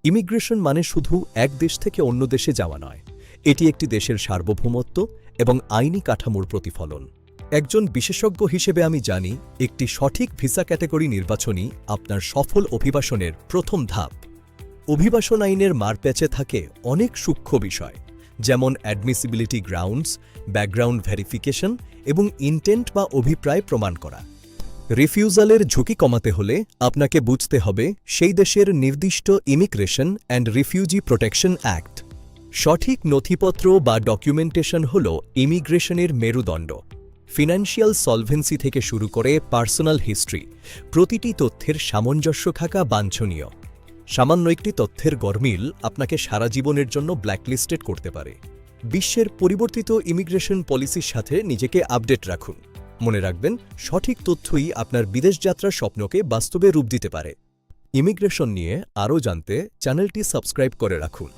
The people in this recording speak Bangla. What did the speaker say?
ইমিগ্রেশন মানে শুধু এক দেশ থেকে অন্য দেশে যাওয়া নয়, এটি একটি দেশের সার্বভৌমত্ব এবং আইনি কাঠামোর প্রতিফলন। একজন বিশেষজ্ঞ হিসেবে আমি জানি, একটি সঠিক ভিসা ক্যাটাগরি নির্বাচনই আপনার সফল অভিবাসনের প্রথম ধাপ। অভিবাসন আইনের মারপ্যাচে থাকে অনেক সূক্ষ্ম বিষয়, যেমন অ্যাডমিসিবিলিটি গ্রাউন্ডস, ব্যাকগ্রাউন্ড ভেরিফিকেশন এবং ইন্টেন্ট বা অভিপ্রায় প্রমাণ করা। রিফিউজালের ঝুঁকি কমাতে হলে আপনাকে বুঝতে হবে সেই দেশের নির্দিষ্ট immigration and refugee protection act. সঠিক নথিপত্র বা ডকুমেন্টেশন হল ইমিগ্রেশনের মেরুদণ্ড। ফিনান্সিয়াল সলভেন্সি থেকে শুরু করে পার্সোনাল হিস্ট্রি, প্রতিটি তথ্যের সামঞ্জস্য থাকা বাঞ্ছনীয়। সামান্য একটি তথ্যের গরমিল আপনাকে সারা জীবনের জন্য ব্ল্যাকলিস্টেড করতে পারে। বিশ্বের পরিবর্তিত ইমিগ্রেশন পলিসির সাথে নিজেকে আপডেট রাখুন। মনে রাখবেন, সঠিক তথ্যই আপনার বিদেশ যাত্রার স্বপ্নকে বাস্তবে রূপ দিতে পারে। ইমিগ্রেশন নিয়ে আরও জানতে চ্যানেলটি সাবস্ক্রাইব করে রাখুন।